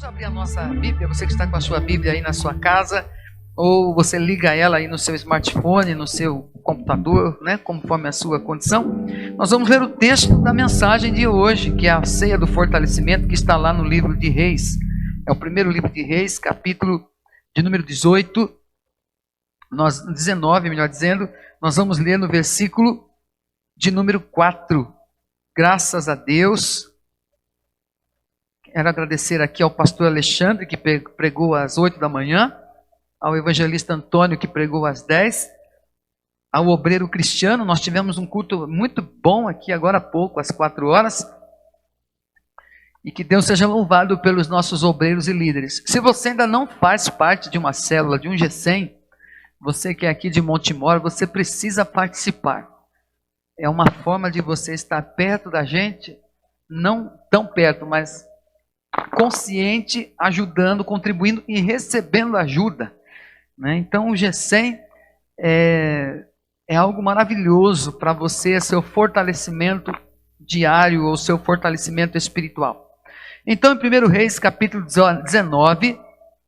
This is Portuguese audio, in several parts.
Vamos abrir a nossa Bíblia, você que está com a sua Bíblia aí na sua casa, ou você liga ela aí no seu smartphone, no seu computador, né, conforme a sua condição. Nós vamos ler o texto da mensagem de hoje, que é a ceia do fortalecimento, que está lá no livro de Reis. É o primeiro livro de Reis, capítulo de número 19, melhor dizendo. Nós vamos ler no versículo de número 4. Graças a Deus. Quero agradecer aqui ao pastor Alexandre, que pregou às 8 da manhã, ao evangelista Antônio, que pregou às 10, ao obreiro Cristiano. Nós tivemos um culto muito bom aqui agora há pouco, às 4 horas. E que Deus seja louvado pelos nossos obreiros e líderes. Se você ainda não faz parte de uma célula, de um G100, você que é aqui de Montemor, você precisa participar. É uma forma de você estar perto da gente, não tão perto, mas consciente, ajudando, contribuindo e recebendo ajuda, né? Então o G100 é algo maravilhoso para você, seu fortalecimento diário ou seu fortalecimento espiritual. Então em 1 Reis capítulo 19,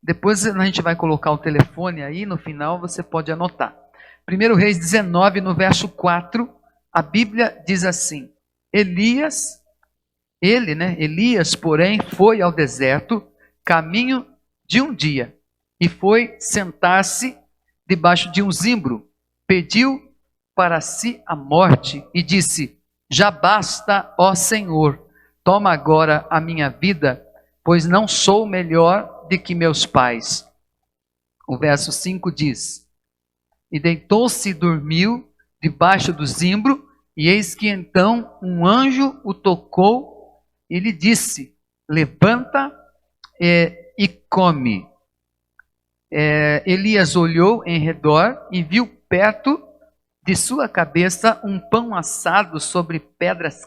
depois a gente vai colocar o telefone aí no final, você pode anotar. 1 Reis 19, no verso 4, a Bíblia diz assim: Elias, porém, foi ao deserto, caminho de um dia, e foi sentar-se debaixo de um zimbro, pediu para si a morte, e disse: já basta, ó Senhor, toma agora a minha vida, pois não sou melhor do que meus pais. O verso 5 diz: e deitou-se e dormiu debaixo do zimbro, e eis que então um anjo o tocou e lhe disse: levanta e come. Elias olhou em redor e viu perto de sua cabeça um pão assado sobre pedras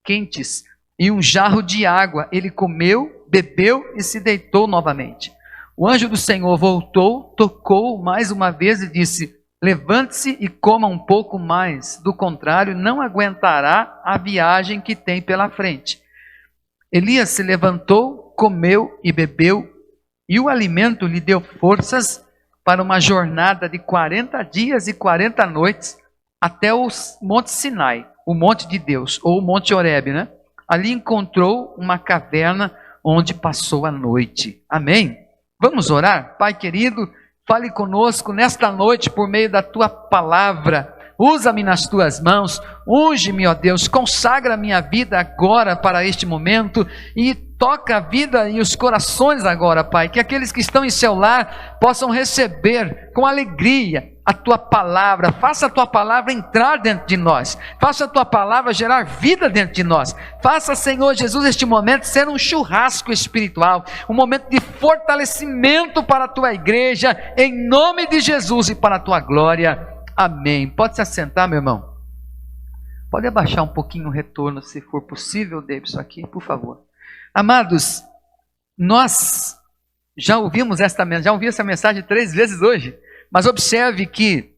quentes e um jarro de água. Ele comeu, bebeu e se deitou novamente. O anjo do Senhor voltou, tocou mais uma vez e disse: levante-se e coma um pouco mais, do contrário não aguentará a viagem que tem pela frente. Elias se levantou, comeu e bebeu, e o alimento lhe deu forças para uma jornada de 40 dias e 40 noites até o Monte Sinai, o Monte de Deus, ou o Monte Horebe, né? Ali encontrou uma caverna onde passou a noite. Amém? Vamos orar? Pai querido, fale conosco nesta noite por meio da Tua palavra. Usa-me nas Tuas mãos, unge-me, ó Deus, consagra a minha vida agora para este momento e toca a vida e os corações agora, Pai, que aqueles que estão em seu lar possam receber com alegria a Tua palavra. Faça a Tua palavra entrar dentro de nós, faça a Tua palavra gerar vida dentro de nós, faça, Senhor Jesus, este momento ser um churrasco espiritual, um momento de fortalecimento para a Tua igreja, em nome de Jesus e para a Tua glória. Amém. Pode se assentar, meu irmão. Pode abaixar um pouquinho o retorno, se for possível, Davidson, aqui, por favor. Amados, nós já ouvi essa mensagem 3 vezes hoje, mas observe que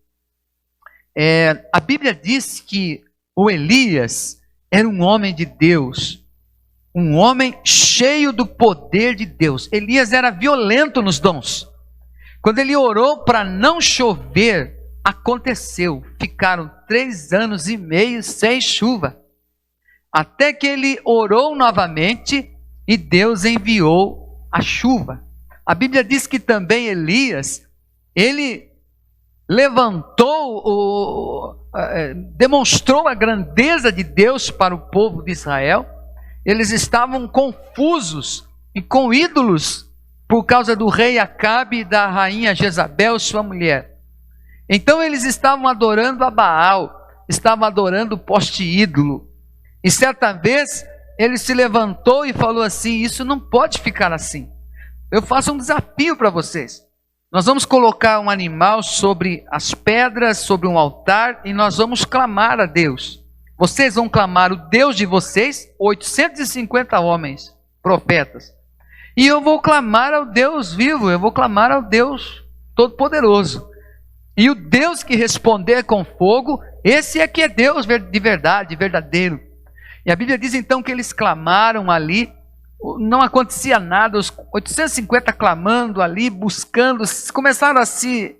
a Bíblia diz que o Elias era um homem de Deus, um homem cheio do poder de Deus. Elias era violento nos dons. Quando ele orou para não chover, aconteceu, ficaram 3 anos e meio sem chuva, até que ele orou novamente e Deus enviou a chuva. A Bíblia diz que também Elias, ele demonstrou a grandeza de Deus para o povo de Israel. Eles estavam confusos e com ídolos por causa do rei Acabe e da rainha Jezabel, sua mulher. Então eles estavam adorando a Baal, estavam adorando o poste ídolo. E certa vez ele se levantou e falou assim: isso não pode ficar assim. Eu faço um desafio para vocês. Nós vamos colocar um animal sobre as pedras, sobre um altar, e nós vamos clamar a Deus. Vocês vão clamar o Deus de vocês, 850 homens, profetas. E eu vou clamar ao Deus vivo, eu vou clamar ao Deus Todo-Poderoso. E o Deus que responder com fogo, esse é que é Deus de verdade, verdadeiro. E a Bíblia diz então que eles clamaram ali, não acontecia nada, os 850 clamando ali, buscando, começaram a se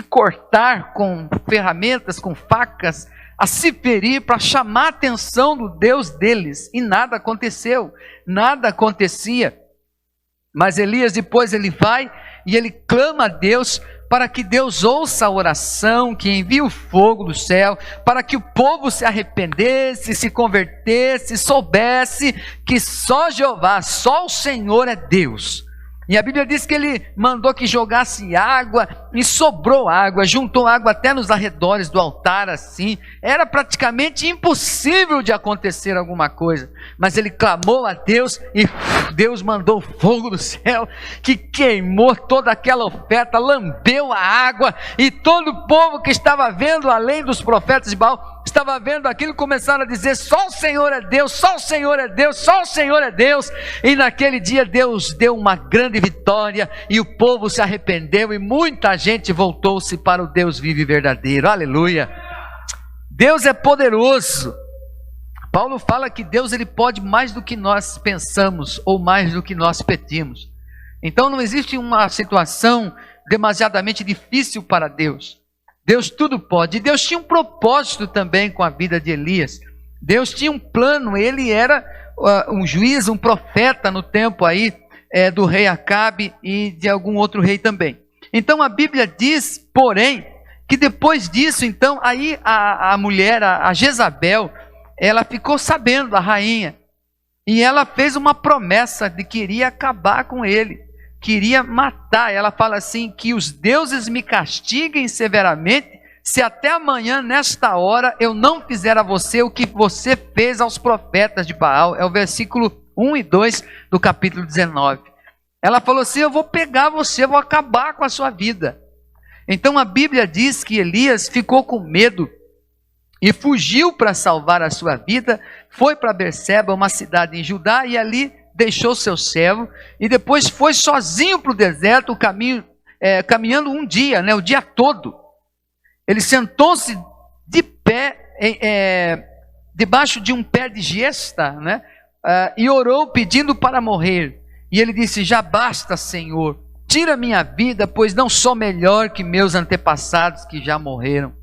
cortar com ferramentas, com facas, a se ferir para chamar a atenção do Deus deles, e nada aconteceu, nada acontecia. Mas Elias depois ele vai e ele clama a Deus para que Deus ouça a oração, que envie o fogo do céu, para que o povo se arrependesse, se convertesse, soubesse que só Jeová, só o Senhor é Deus. E a Bíblia diz que ele mandou que jogasse água, e sobrou água, juntou água até nos arredores do altar assim. Era praticamente impossível de acontecer alguma coisa, mas ele clamou a Deus, e Deus mandou fogo do céu, que queimou toda aquela oferta, lambeu a água, e todo o povo que estava vendo, além dos profetas de Baal, estava vendo aquilo, começaram a dizer: só o Senhor é Deus, só o Senhor é Deus, só o Senhor é Deus. E naquele dia Deus deu uma grande vitória, e o povo se arrependeu, e muita gente voltou-se para o Deus vivo e verdadeiro. Aleluia! Deus é poderoso. Paulo fala que Deus ele pode mais do que nós pensamos, ou mais do que nós pedimos. Então não existe uma situação demasiadamente difícil para Deus. Deus tudo pode. E Deus tinha um propósito também com a vida de Elias. Deus tinha um plano. Ele era um juiz, um profeta no tempo aí do rei Acabe e de algum outro rei também. Então a Bíblia diz, porém, que depois disso, então, aí a mulher, a Jezabel, ela ficou sabendo, a rainha, e ela fez uma promessa de que iria acabar com ele, queria matar. Ela fala assim: que os deuses me castiguem severamente, se até amanhã, nesta hora, eu não fizer a você o que você fez aos profetas de Baal. É o versículo 1 e 2 do capítulo 19. Ela falou assim: eu vou pegar você, vou acabar com a sua vida. Então a Bíblia diz que Elias ficou com medo e fugiu para salvar a sua vida, foi para Berseba, uma cidade em Judá, e ali deixou seu servo, e depois foi sozinho para o deserto, caminhando um dia, o dia todo. Ele sentou-se de pé, debaixo de um pé de gesta, e orou pedindo para morrer. E ele disse: já basta, Senhor, tira minha vida, pois não sou melhor que meus antepassados que já morreram.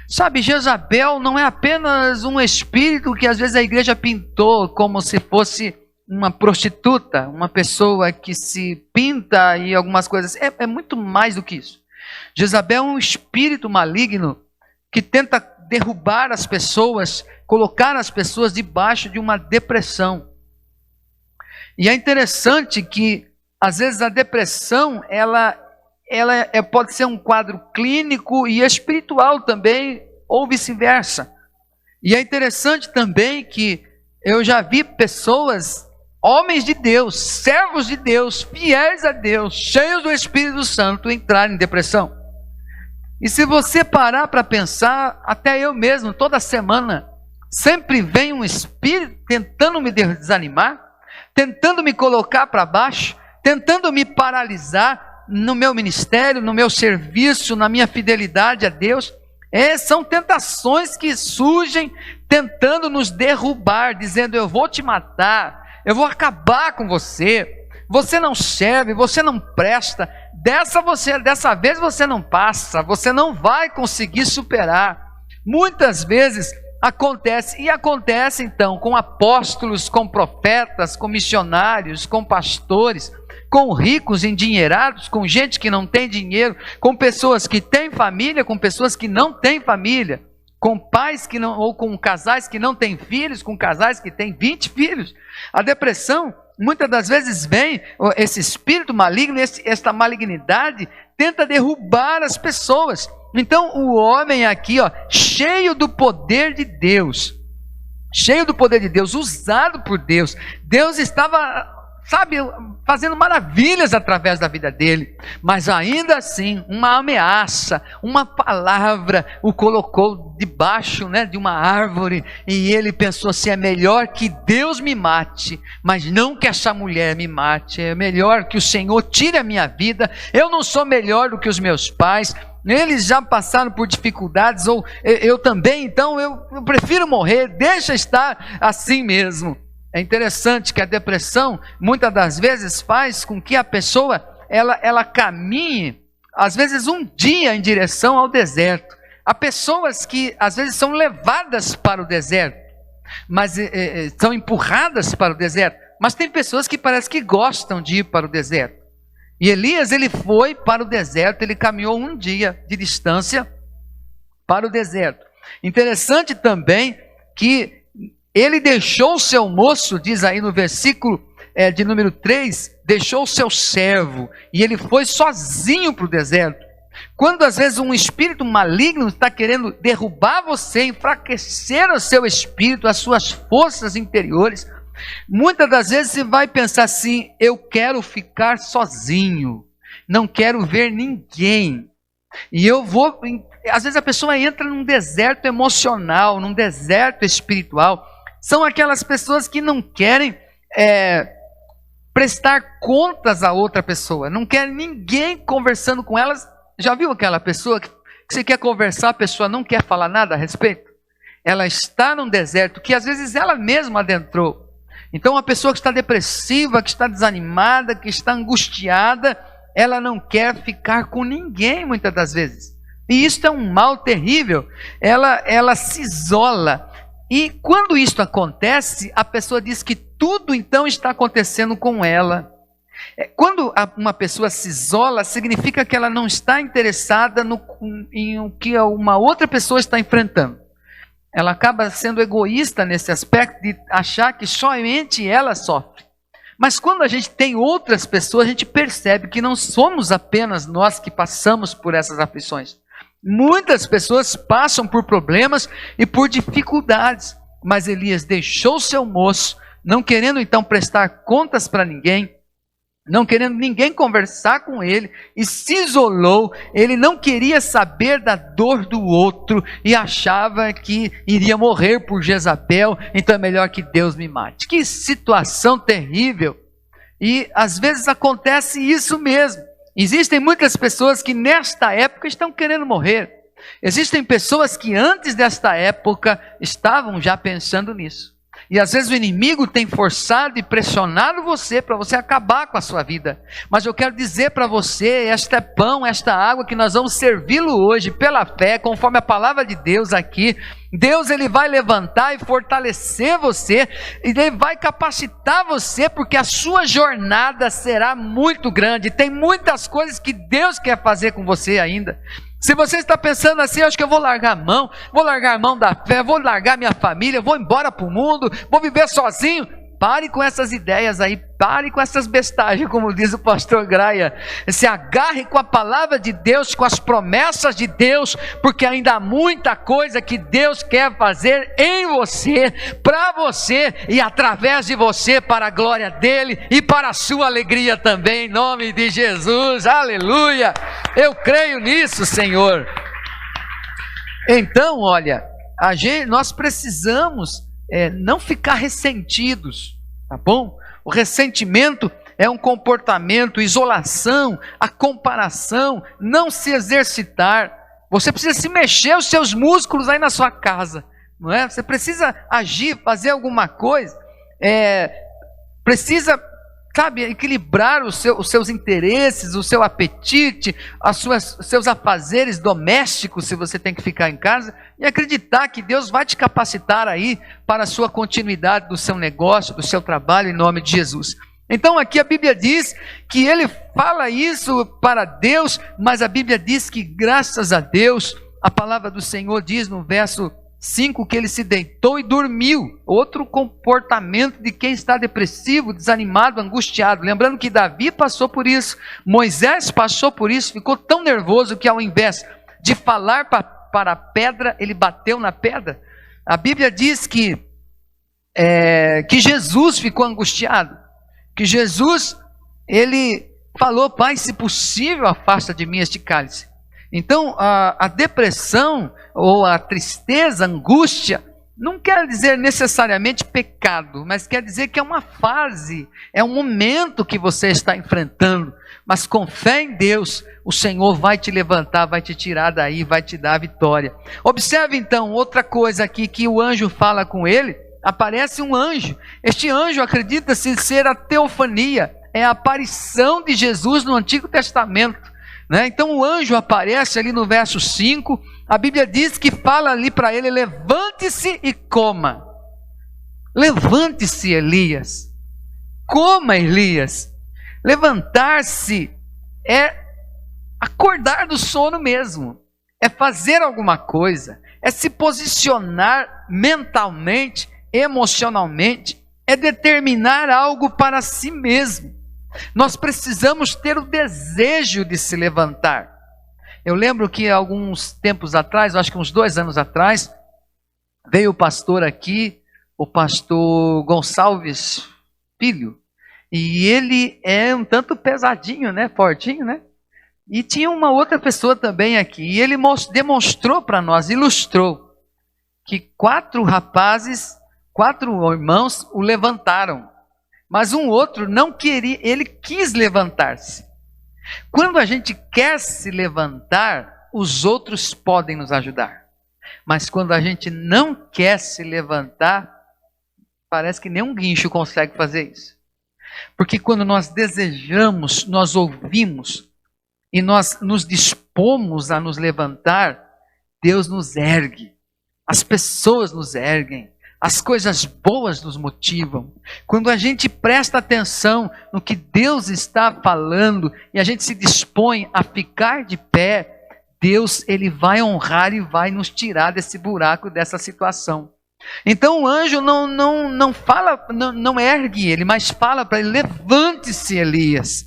Sabe, Jezabel não é apenas um espírito que às vezes a igreja pintou como se fosse uma prostituta, uma pessoa que se pinta e algumas coisas. É muito mais do que isso. Jezabel é um espírito maligno que tenta derrubar as pessoas, colocar as pessoas debaixo de uma depressão. E é interessante que às vezes a depressão ela pode ser um quadro clínico e espiritual também, ou vice-versa. E é interessante também que eu já vi pessoas, homens de Deus, servos de Deus, fiéis a Deus, cheios do Espírito Santo, entrar em depressão. E se você parar para pensar, até eu mesmo, toda semana, sempre vem um espírito tentando me desanimar, tentando me colocar para baixo, tentando me paralisar no meu ministério, no meu serviço, na minha fidelidade a Deus. São tentações que surgem tentando nos derrubar, dizendo: eu vou te matar, eu vou acabar com você, você não serve, você não presta, dessa vez você não passa, você não vai conseguir superar. Muitas vezes acontece então com apóstolos, com profetas, com missionários, com pastores, com ricos endinheirados, com gente que não tem dinheiro, com pessoas que têm família, com pessoas que não têm família, com pais que não, ou com casais que não têm filhos, com casais que têm 20 filhos. A depressão, muitas das vezes vem, esse espírito maligno, esta malignidade, tenta derrubar as pessoas. Então o homem aqui, cheio do poder de Deus, usado por Deus, Deus estava, fazendo maravilhas através da vida dele, mas ainda assim, uma ameaça, uma palavra o colocou debaixo de uma árvore, e ele pensou assim: é melhor que Deus me mate, mas não que essa mulher me mate, é melhor que o Senhor tire a minha vida, eu não sou melhor do que os meus pais, eles já passaram por dificuldades, ou eu também, então eu prefiro morrer, deixa estar assim mesmo. É interessante que a depressão, muitas das vezes, faz com que a pessoa, ela caminhe, às vezes, um dia em direção ao deserto. Há pessoas que, às vezes, são levadas para o deserto, mas são empurradas para o deserto. Mas tem pessoas que parece que gostam de ir para o deserto. E Elias, ele foi para o deserto, ele caminhou um dia de distância para o deserto. Interessante também que ele deixou o seu moço, diz aí no versículo de número 3, deixou o seu servo, e ele foi sozinho para o deserto. Quando às vezes um espírito maligno está querendo derrubar você, enfraquecer o seu espírito, as suas forças interiores, muitas das vezes você vai pensar assim: eu quero ficar sozinho, não quero ver ninguém, e eu vou... Às vezes a pessoa entra num deserto emocional, num deserto espiritual. São aquelas pessoas que não querem prestar contas a outra pessoa, não querem ninguém conversando com elas. Já viu aquela pessoa que você quer conversar, a pessoa não quer falar nada a respeito? Ela está num deserto que às vezes ela mesma adentrou. Então a pessoa que está depressiva, que está desanimada, que está angustiada, ela não quer ficar com ninguém muitas das vezes. E isso é um mal terrível. Ela se isola. E quando isso acontece, a pessoa diz que tudo então está acontecendo com ela. Quando uma pessoa se isola, significa que ela não está interessada em o que uma outra pessoa está enfrentando. Ela acaba sendo egoísta nesse aspecto de achar que somente ela sofre. Mas quando a gente tem outras pessoas, a gente percebe que não somos apenas nós que passamos por essas aflições. Muitas pessoas passam por problemas e por dificuldades, mas Elias deixou seu moço, não querendo então prestar contas para ninguém, não querendo ninguém conversar com ele, e se isolou. Ele não queria saber da dor do outro e achava que iria morrer por Jezabel, então é melhor que Deus me mate. Que situação terrível! E às vezes acontece isso mesmo. Existem muitas pessoas que nesta época estão querendo morrer. Existem pessoas que antes desta época estavam já pensando nisso. E às vezes o inimigo tem forçado e pressionado você para você acabar com a sua vida. Mas eu quero dizer para você, este é pão, esta água que nós vamos servi-lo hoje pela fé, conforme a palavra de Deus aqui. Deus, ele vai levantar e fortalecer você, e ele vai capacitar você, porque a sua jornada será muito grande. Tem muitas coisas que Deus quer fazer com você ainda. Se você está pensando assim: acho que eu vou largar a mão da fé, vou largar minha família, vou embora para o mundo, vou viver sozinho. Pare com essas ideias aí, pare com essas bestagens, como diz o pastor Graia. Se agarre com a palavra de Deus, com as promessas de Deus, porque ainda há muita coisa que Deus quer fazer em você, para você e através de você, para a glória dele e para a sua alegria também, em nome de Jesus, aleluia. Eu creio nisso, Senhor. Então, olha, nós precisamos não ficar ressentidos, tá bom? O ressentimento é um comportamento, isolação, a comparação, não se exercitar. Você precisa se mexer os seus músculos aí na sua casa, não é? Você precisa agir, fazer alguma coisa, precisa, sabe, equilibrar os seus interesses, o seu apetite, os seus afazeres domésticos, se você tem que ficar em casa, e acreditar que Deus vai te capacitar aí para a sua continuidade do seu negócio, do seu trabalho, em nome de Jesus. Então aqui a Bíblia diz que ele fala isso para Deus, mas a Bíblia diz que graças a Deus, a palavra do Senhor diz no verso 5 que ele se deitou e dormiu. Outro comportamento de quem está depressivo, desanimado, angustiado. Lembrando que Davi passou por isso, Moisés passou por isso, ficou tão nervoso que ao invés de falar para a pedra, ele bateu na pedra. A Bíblia diz que Jesus ficou angustiado, que Jesus, ele falou: Pai, se possível, afasta de mim este cálice. Então, a depressão, ou a tristeza, a angústia, não quer dizer necessariamente pecado, mas quer dizer que é uma fase, é um momento que você está enfrentando. Mas com fé em Deus, o Senhor vai te levantar, vai te tirar daí, vai te dar a vitória. Observe então outra coisa aqui que o anjo fala com ele, aparece um anjo. Este anjo acredita-se ser a teofania, é a aparição de Jesus no Antigo Testamento, né? Então o anjo aparece ali no verso 5, a Bíblia diz que fala ali para ele: levante-se e coma. Levante-se, Elias. Coma, Elias. Levantar-se é acordar do sono mesmo, é fazer alguma coisa, é se posicionar mentalmente, emocionalmente, é determinar algo para si mesmo. Nós precisamos ter o desejo de se levantar. Eu lembro que alguns tempos atrás, acho que uns 2 anos atrás, veio o pastor aqui, o pastor Gonçalves Filho, e ele é um tanto pesadinho, né? Fortinho, né? E tinha uma outra pessoa também aqui, e ele demonstrou para nós, ilustrou, que 4 rapazes, 4 irmãos o levantaram, mas um outro não queria, ele quis levantar-se. Quando a gente quer se levantar, os outros podem nos ajudar, mas quando a gente não quer se levantar, parece que nem um guincho consegue fazer isso. Porque quando nós desejamos, nós ouvimos, e nós nos dispomos a nos levantar, Deus nos ergue, as pessoas nos erguem, as coisas boas nos motivam. Quando a gente presta atenção no que Deus está falando e a gente se dispõe a ficar de pé, Deus, ele vai honrar e vai nos tirar desse buraco, dessa situação. Então o anjo não fala, não ergue ele, mas fala para ele: levante-se, Elias.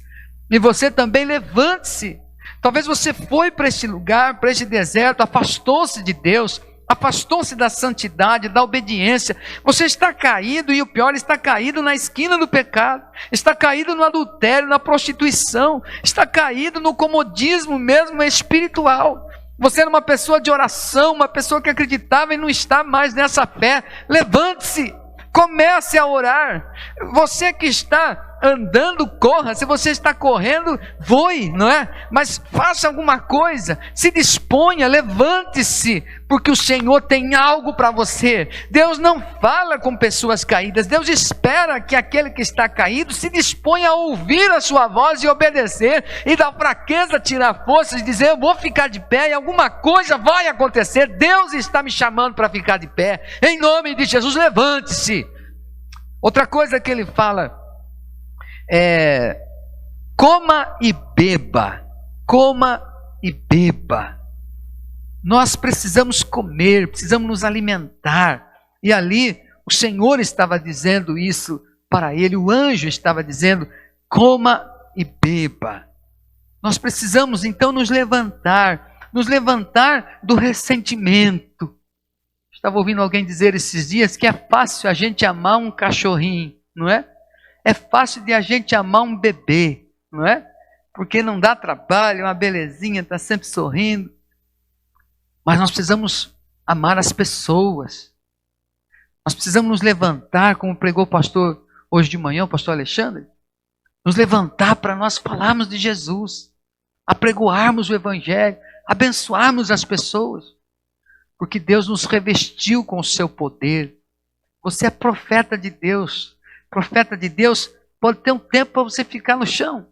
E você também levante-se. Talvez você foi para este lugar, para este deserto, afastou-se de Deus, afastou-se da santidade, da obediência. Você está caído, e o pior, está caído na esquina do pecado, está caído no adultério, na prostituição, está caído no comodismo mesmo espiritual. Você era uma pessoa de oração, uma pessoa que acreditava e não está mais nessa fé. Levante-se, comece a orar. Você que está andando, corra. Se você está correndo, voe, não é? Mas faça alguma coisa, se disponha, levante-se, porque o Senhor tem algo para você. Deus não fala com pessoas caídas, Deus espera que aquele que está caído se disponha a ouvir a sua voz e obedecer, e da fraqueza tirar forças e dizer: eu vou ficar de pé e alguma coisa vai acontecer. Deus está me chamando para ficar de pé, em nome de Jesus. Levante-se. Outra coisa que ele fala coma e beba, coma e beba. Nós precisamos comer, precisamos nos alimentar. E ali o Senhor estava dizendo isso para ele, o anjo estava dizendo: coma e beba. Nós precisamos então nos levantar do ressentimento. Estava ouvindo alguém dizer esses dias que é fácil a gente amar um cachorrinho, não é? É fácil de a gente amar um bebê, não é? Porque não dá trabalho, é uma belezinha, está sempre sorrindo. Mas nós precisamos amar as pessoas. Nós precisamos nos levantar, como pregou o pastor hoje de manhã, o pastor Alexandre. Nos levantar para nós falarmos de Jesus, apregoarmos o Evangelho, abençoarmos as pessoas. Porque Deus nos revestiu com o seu poder. Você é profeta de Deus. Profeta de Deus pode ter um tempo para você ficar no chão,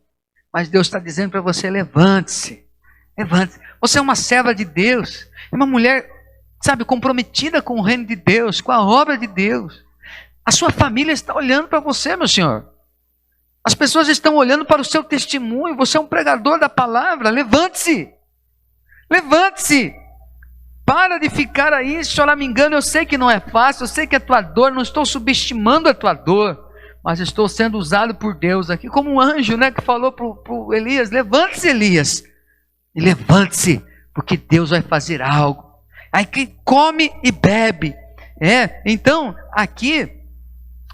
mas Deus está dizendo para você: levante-se, levante-se. Você é uma serva de Deus, é uma mulher, sabe, comprometida com o reino de Deus, com a obra de Deus. A sua família está olhando para você, meu senhor. As pessoas estão olhando para o seu testemunho. Você é um pregador da palavra. Levante-se, levante-se. Para de ficar aí choramingando. Eu sei que não é fácil, eu sei que é tua dor, não estou subestimando a tua dor, mas estou sendo usado por Deus aqui, como um anjo, né, que falou para o Elias: levante-se, Elias, e levante-se, porque Deus vai fazer algo. Aí que come e bebe. Então, aqui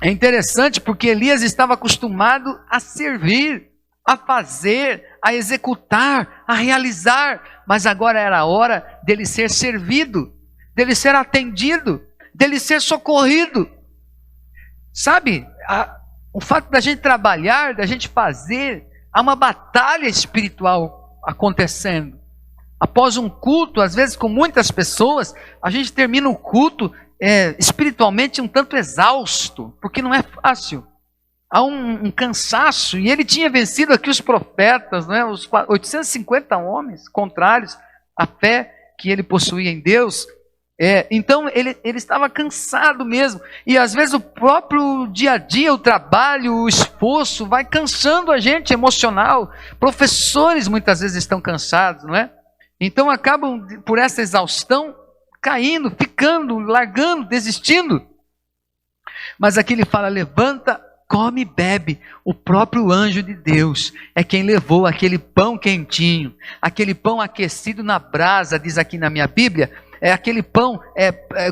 é interessante, porque Elias estava acostumado a servir, a fazer, a executar, a realizar, mas agora era a hora dele ser servido, dele ser atendido, dele ser socorrido. Sabe, o fato da gente trabalhar, da gente fazer, há uma batalha espiritual acontecendo. Após um culto, às vezes com muitas pessoas, a gente termina o culto espiritualmente um tanto exausto, porque não é fácil. Há um cansaço, e ele tinha vencido aqui os profetas, né, os 850 homens contrários à fé que ele possuía em Deus. Então ele estava cansado mesmo, e às vezes o próprio dia a dia, o trabalho, o esforço vai cansando a gente emocional. Professores muitas vezes estão cansados, não é? Então acabam por essa exaustão caindo, ficando, largando, desistindo. Mas aqui ele fala: levanta, come e bebe. O próprio anjo de Deus é quem levou aquele pão quentinho, aquele pão aquecido na brasa, diz aqui na minha Bíblia. Aquele pão,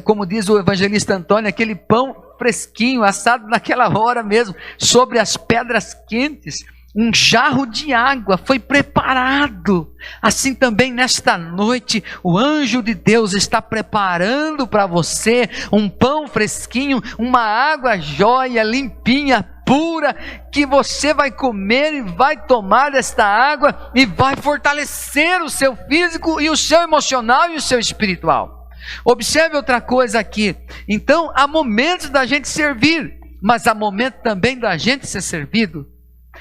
como diz o evangelista Antônio, aquele pão fresquinho, assado naquela hora mesmo, sobre as pedras quentes. Um jarro de água foi preparado. Assim também nesta noite, o anjo de Deus está preparando para você um pão fresquinho, uma água jóia, limpinha, pura, que você vai comer e vai tomar desta água e vai fortalecer o seu físico e o seu emocional e o seu espiritual. Observe outra coisa aqui. Então há momentos da gente servir, mas há momento também da gente ser servido.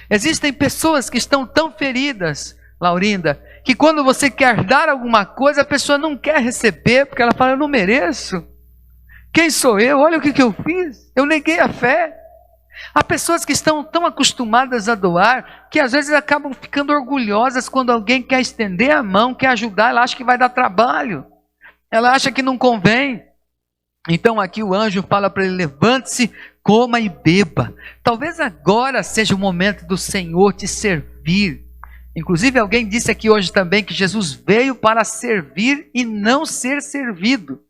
Existem pessoas que estão tão feridas, Laurinda, que quando você quer dar alguma coisa, a pessoa não quer receber, porque ela fala: eu não mereço. Quem sou eu? Olha o que eu fiz. Eu neguei a fé. Há pessoas que estão tão acostumadas a doar, que às vezes acabam ficando orgulhosas quando alguém quer estender a mão, quer ajudar, ela acha que vai dar trabalho. Ela acha que não convém. Então aqui o anjo fala para ele: levante-se, coma e beba. Talvez agora seja o momento do Senhor te servir. Inclusive alguém disse aqui hoje também que Jesus veio para servir e não ser servido.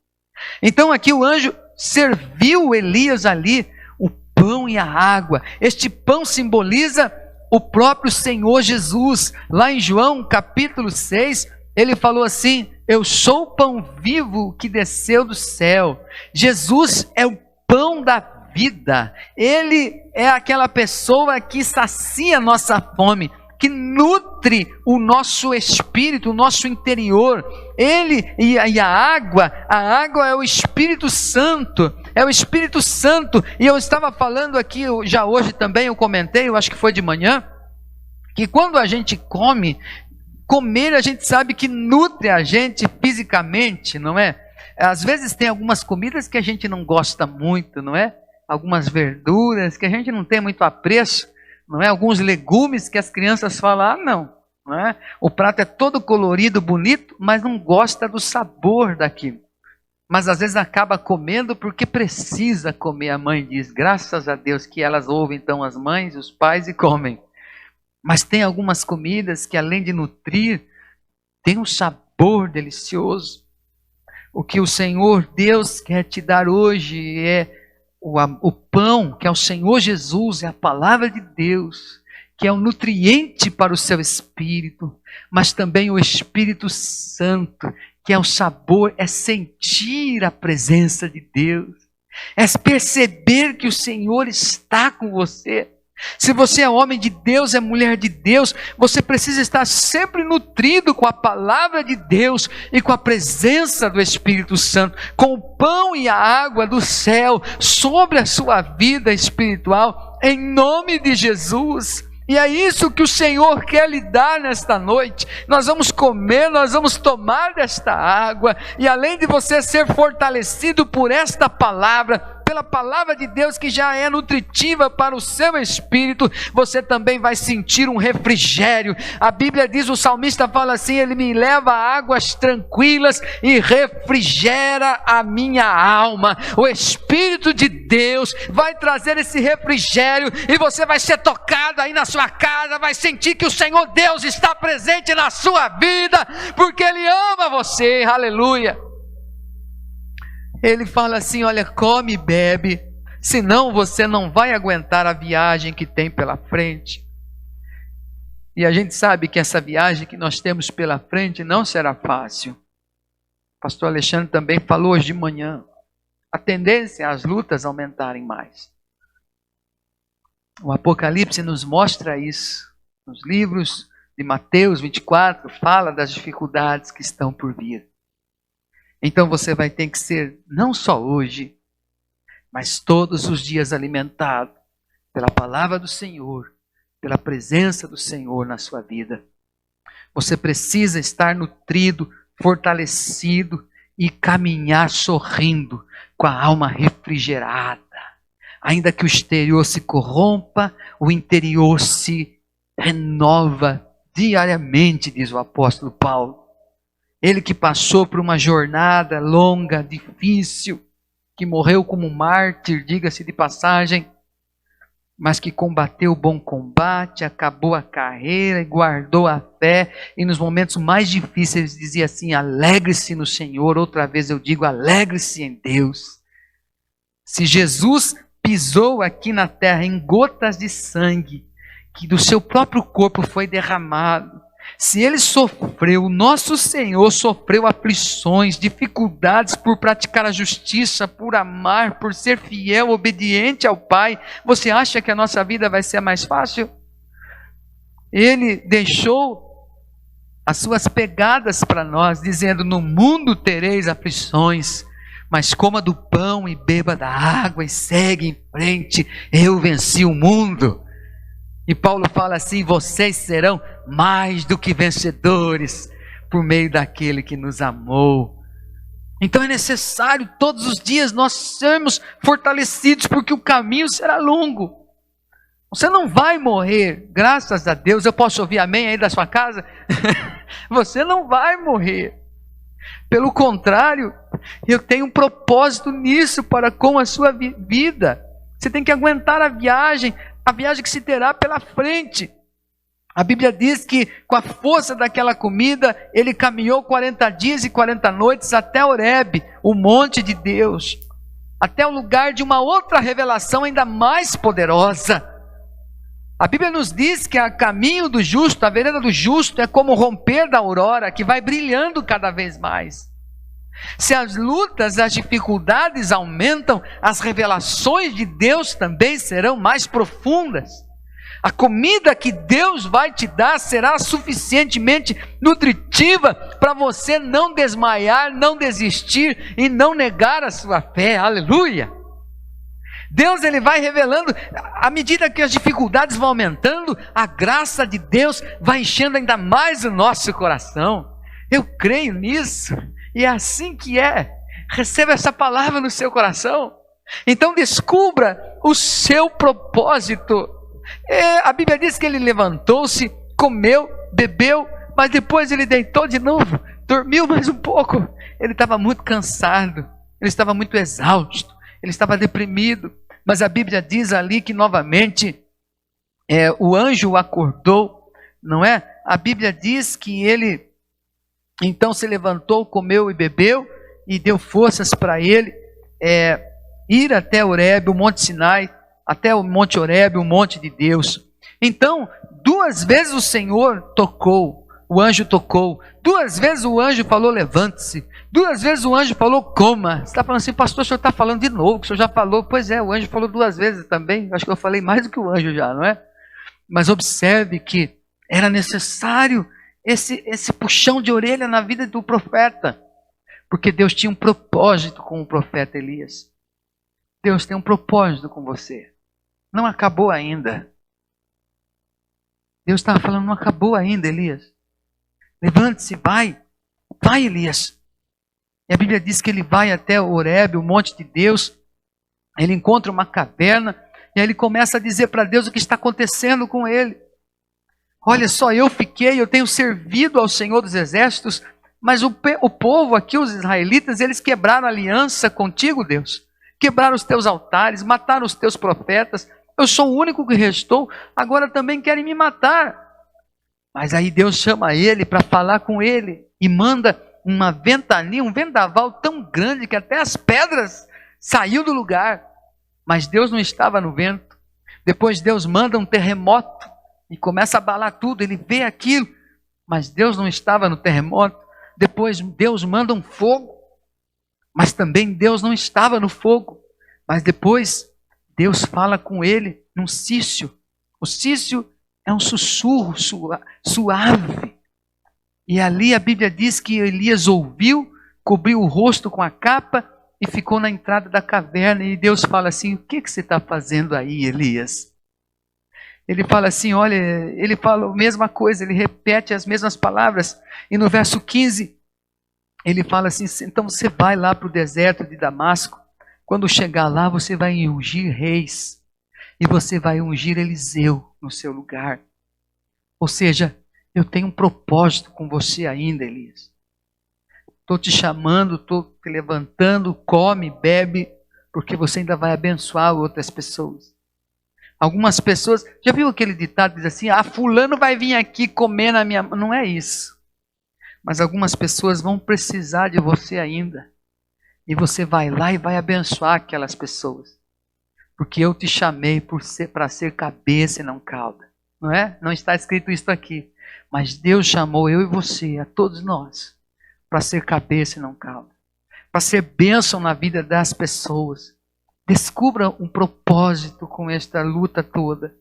Então aqui o anjo serviu Elias ali, o pão e a água. Este pão simboliza o próprio Senhor Jesus. Lá em João capítulo 6, ele falou assim: eu sou o pão vivo que desceu do céu. Jesus é o pão da vida. Ele é aquela pessoa que sacia a nossa fome, que nutre o nosso espírito, o nosso interior. Ele e a água é o Espírito Santo. É o Espírito Santo. E eu estava falando aqui, já hoje também eu comentei, eu acho que foi de manhã, que quando a gente comer a gente sabe que nutre a gente fisicamente, não é? Às vezes tem algumas comidas que a gente não gosta muito, não é? Algumas verduras que a gente não tem muito apreço, não é? Alguns legumes que as crianças falam: não é? O prato é todo colorido, bonito, mas não gosta do sabor daquilo. Mas às vezes acaba comendo porque precisa comer. A mãe diz, graças a Deus que elas ouvem então as mães, os pais, e comem. Mas tem algumas comidas que, além de nutrir, tem um sabor delicioso. O que o Senhor Deus quer te dar hoje é o pão, que é o Senhor Jesus, é a palavra de Deus, que é um nutriente para o seu espírito, mas também o Espírito Santo, que é o sabor, é sentir a presença de Deus, é perceber que o Senhor está com você. Se você é homem de Deus, é mulher de Deus, você precisa estar sempre nutrido com a palavra de Deus e com a presença do Espírito Santo, com o pão e a água do céu sobre a sua vida espiritual, em nome de Jesus. E é isso que o Senhor quer lhe dar nesta noite. Nós vamos comer, nós vamos tomar desta água, e além de você ser fortalecido por esta palavra, pela palavra de Deus que já é nutritiva para o seu espírito, você também vai sentir um refrigério. A Bíblia diz, o salmista fala assim: ele me leva a águas tranquilas e refrigera a minha alma. O Espírito de Deus vai trazer esse refrigério, e você vai ser tocado aí na sua casa, vai sentir que o Senhor Deus está presente na sua vida, porque Ele ama você. Aleluia. Ele fala assim: olha, come e bebe, senão você não vai aguentar a viagem que tem pela frente. E a gente sabe que essa viagem que nós temos pela frente não será fácil. O pastor Alexandre também falou hoje de manhã. A tendência é as lutas aumentarem mais. O Apocalipse nos mostra isso. Nos livros de Mateus 24, fala das dificuldades que estão por vir. Então você vai ter que ser, não só hoje, mas todos os dias alimentado pela palavra do Senhor, pela presença do Senhor na sua vida. Você precisa estar nutrido, fortalecido e caminhar sorrindo, com a alma refrigerada. Ainda que o exterior se corrompa, o interior se renova diariamente, diz o apóstolo Paulo. Ele que passou por uma jornada longa, difícil, que morreu como mártir, diga-se de passagem, mas que combateu o bom combate, acabou a carreira e guardou a fé, e nos momentos mais difíceis dizia assim: alegre-se no Senhor. Outra vez eu digo: alegre-se em Deus. Se Jesus pisou aqui na terra em gotas de sangue, que do seu próprio corpo foi derramado, se ele sofreu, o nosso Senhor sofreu aflições, dificuldades por praticar a justiça, por amar, por ser fiel, obediente ao Pai, você acha que a nossa vida vai ser mais fácil? Ele deixou as suas pegadas para nós, dizendo: no mundo tereis aflições, mas coma do pão e beba da água e segue em frente, eu venci o mundo. E Paulo fala assim: vocês serão mais do que vencedores por meio daquele que nos amou. Então é necessário todos os dias nós sermos fortalecidos, porque o caminho será longo. Você não vai morrer, graças a Deus. Eu posso ouvir amém aí da sua casa? Você não vai morrer. Pelo contrário, eu tenho um propósito nisso para com a sua vida. Você tem que aguentar a viagem que se terá pela frente. A Bíblia diz que com a força daquela comida, ele caminhou 40 dias e 40 noites até Horebe, o monte de Deus, até o lugar de uma outra revelação ainda mais poderosa. A Bíblia nos diz que a caminho do justo, a vereda do justo é como o romper da aurora, que vai brilhando cada vez mais. Se as lutas, as dificuldades aumentam, as revelações de Deus também serão mais profundas. A comida que Deus vai te dar será suficientemente nutritiva para você não desmaiar, não desistir e não negar a sua fé. Aleluia! Deus, ele vai revelando, à medida que as dificuldades vão aumentando, a graça de Deus vai enchendo ainda mais o nosso coração. Eu creio nisso, e é assim que é. Receba essa palavra no seu coração. Então descubra o seu propósito. A Bíblia diz que ele levantou-se, comeu, bebeu, mas depois ele deitou de novo, dormiu mais um pouco. Ele estava muito cansado, ele estava muito exausto, ele estava deprimido, mas a Bíblia diz ali que novamente o anjo o acordou, não é? A Bíblia diz que ele então se levantou, comeu e bebeu, e deu forças para ele ir até Horebe, o Monte Sinai, até o Monte Horebe, o monte de Deus. Então, 2 vezes o Senhor tocou, o anjo tocou, 2 vezes o anjo falou: levante-se, 2 vezes o anjo falou: coma. Você está falando assim: pastor, o senhor está falando de novo, o senhor já falou. Pois é, o anjo falou 2 vezes também, acho que eu falei mais do que o anjo já, não é? Mas observe que era necessário esse puxão de orelha na vida do profeta, porque Deus tinha um propósito com o profeta Elias. Deus tem um propósito com você. Não acabou ainda. Deus estava falando: não acabou ainda, Elias. Levante-se, vai, Elias. E a Bíblia diz que ele vai até Horebe, o monte de Deus. Ele encontra uma caverna, e aí ele começa a dizer para Deus o que está acontecendo com ele. Olha só, eu tenho servido ao Senhor dos Exércitos, mas o povo aqui, os israelitas, eles quebraram a aliança contigo, Deus. Quebraram os teus altares, mataram os teus profetas. Eu sou o único que restou, agora também querem me matar. Mas aí Deus chama ele para falar com ele e manda uma ventania, um vendaval tão grande que até as pedras saíram do lugar. Mas Deus não estava no vento. Depois Deus manda um terremoto e começa a abalar tudo. Ele vê aquilo, mas Deus não estava no terremoto. Depois Deus manda um fogo, mas também Deus não estava no fogo. Mas depois Deus fala com ele num cício. O cício é um sussurro suave. E ali a Bíblia diz que Elias ouviu cobriu o rosto com a capa e ficou na entrada da caverna. E Deus fala assim: o que você está fazendo aí, Elias? Ele fala assim, olha, ele fala a mesma coisa, ele repete as mesmas palavras. E no verso 15, ele fala assim: então você vai lá para o deserto de Damasco. Quando chegar lá, você vai ungir reis. E você vai ungir Eliseu no seu lugar. Ou seja, eu tenho um propósito com você ainda, Elias. Estou te chamando, estou te levantando, come, bebe, porque você ainda vai abençoar outras pessoas. Algumas pessoas, já viu aquele ditado que diz assim: ah, fulano vai vir aqui comer na minha... Não é isso. Mas algumas pessoas vão precisar de você ainda. E você vai lá e vai abençoar aquelas pessoas. Porque eu te chamei para ser cabeça e não cauda. Não é? Não está escrito isso aqui. Mas Deus chamou eu e você, a todos nós, para ser cabeça e não cauda. Para ser bênção na vida das pessoas. Descubra um propósito com esta luta toda.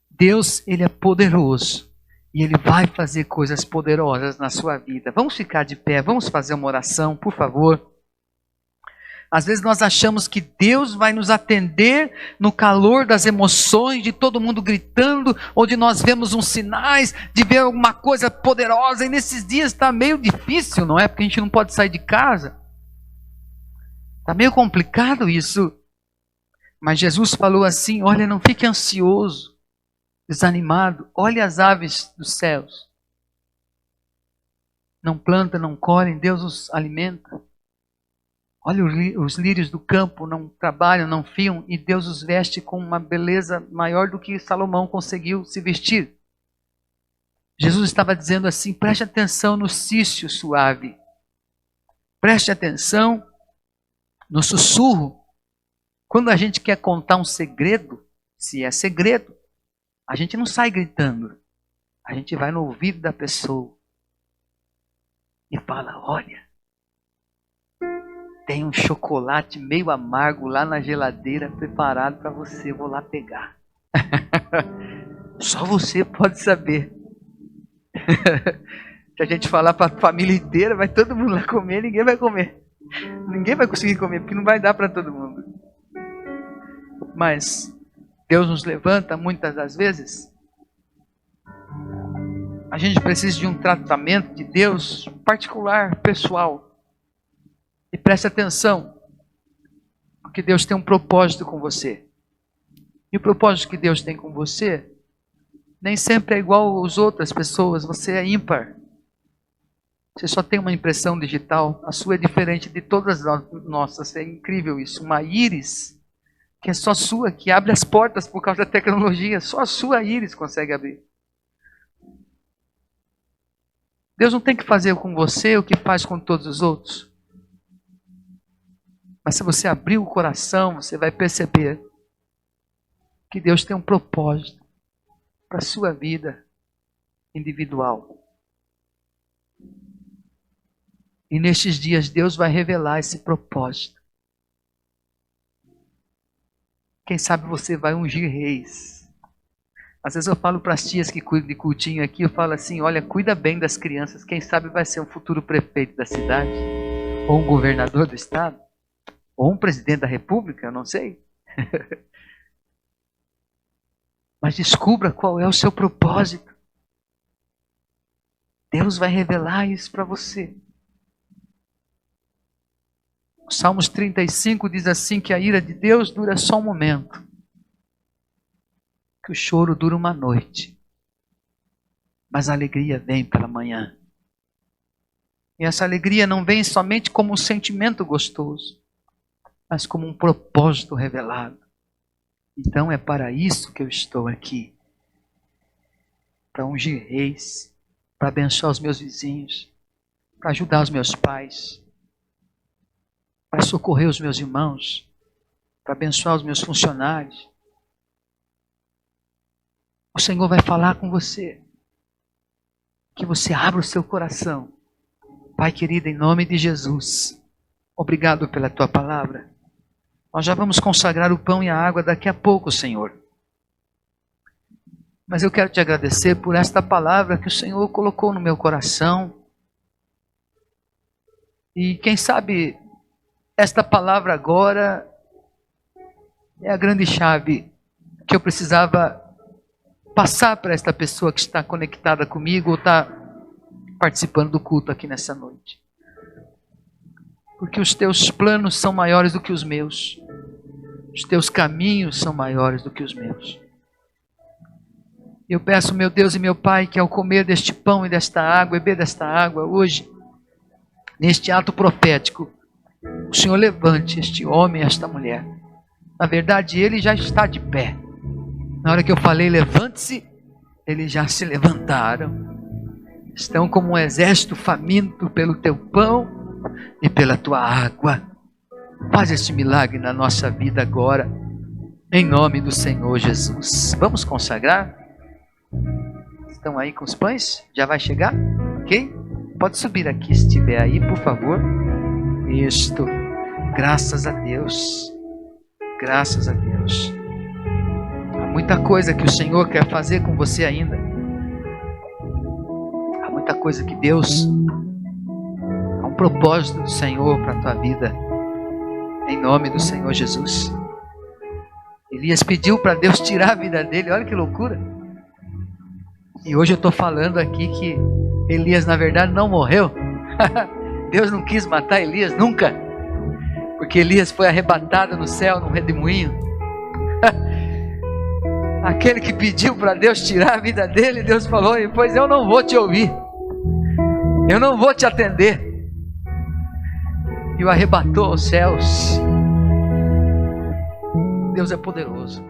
Deus, Ele é poderoso. E Ele vai fazer coisas poderosas na sua vida. Vamos ficar de pé, vamos fazer uma oração, por favor. Às vezes nós achamos que Deus vai nos atender no calor das emoções, de todo mundo gritando, ou de nós vemos uns sinais, de ver alguma coisa poderosa. E nesses dias está meio difícil, não é? Porque a gente não pode sair de casa. Está meio complicado isso. Mas Jesus falou assim: olha, não fique ansioso, desanimado. Olhe as aves dos céus. Não plantam, não colhem, Deus os alimenta. Olha os lírios do campo, não trabalham, não fiam, e Deus os veste com uma beleza maior do que Salomão conseguiu se vestir. Jesus estava dizendo assim: preste atenção no cício suave. Preste atenção no sussurro. Quando a gente quer contar um segredo, se é segredo, a gente não sai gritando. A gente vai no ouvido da pessoa e fala: olha, tem um chocolate meio amargo lá na geladeira preparado para você, vou lá pegar. Só você pode saber. Se a gente falar para a família inteira, vai todo mundo lá comer, ninguém vai comer. Ninguém vai conseguir comer, porque não vai dar para todo mundo. Mas Deus nos levanta muitas das vezes. A gente precisa de um tratamento de Deus particular, pessoal. E preste atenção, porque Deus tem um propósito com você. E o propósito que Deus tem com você nem sempre é igual às outras pessoas. Você é ímpar. Você só tem uma impressão digital. A sua é diferente de todas as nossas. É incrível isso. Uma íris que é só sua, que abre as portas por causa da tecnologia. Só a sua íris consegue abrir. Deus não tem que fazer com você o que faz com todos os outros. Mas se você abrir o coração, você vai perceber que Deus tem um propósito para a sua vida individual. E nestes dias Deus vai revelar esse propósito. Quem sabe você vai ungir reis. Às vezes eu falo para as tias que cuidam de cultinho aqui, eu falo assim: olha, cuida bem das crianças. Quem sabe vai ser um futuro prefeito da cidade, ou um governador do estado, ou um presidente da república, eu não sei. Mas descubra qual é o seu propósito. Deus vai revelar isso para você. O Salmos 35 diz assim, que a ira de Deus dura só um momento. Que o choro dura uma noite. Mas a alegria vem pela manhã. E essa alegria não vem somente como um sentimento gostoso, mas como um propósito revelado. Então é para isso que eu estou aqui. Para ungir reis, para abençoar os meus vizinhos, para ajudar os meus pais, para socorrer os meus irmãos, para abençoar os meus funcionários. O Senhor vai falar com você. Que você abra o seu coração. Pai querido, em nome de Jesus, obrigado pela tua palavra. Nós já vamos consagrar o pão e a água daqui a pouco, Senhor. Mas eu quero te agradecer por esta palavra que o Senhor colocou no meu coração. E quem sabe esta palavra agora é a grande chave que eu precisava passar para esta pessoa que está conectada comigo ou está participando do culto aqui nessa noite. Porque os teus planos são maiores do que os meus. Os teus caminhos são maiores do que os meus. Eu peço, meu Deus e meu Pai, que ao comer deste pão e desta água, beber desta água hoje, neste ato profético, o Senhor levante este homem e esta mulher. Na verdade, ele já está de pé. Na hora que eu falei, levante-se, eles já se levantaram. Estão como um exército faminto pelo teu pão e pela tua água. Faz este milagre na nossa vida agora, em nome do Senhor Jesus. Vamos consagrar? Estão aí com os pães? Já vai chegar? Ok? Pode subir aqui se estiver aí, por favor. Isto. Graças a Deus. Graças a Deus. Há muita coisa que o Senhor quer fazer com você ainda. Há muita coisa que Deus... Há um propósito do Senhor para a tua vida. Em nome do Senhor Jesus. Elias pediu para Deus tirar a vida dele. Olha que loucura. E hoje eu estou falando aqui que Elias na verdade não morreu. Deus não quis matar Elias nunca. Porque Elias foi arrebatado no céu num redemoinho. Aquele que pediu para Deus tirar a vida dele, Deus falou, pois eu não vou te ouvir. Eu não vou te atender. E o arrebatou aos céus. Deus é poderoso.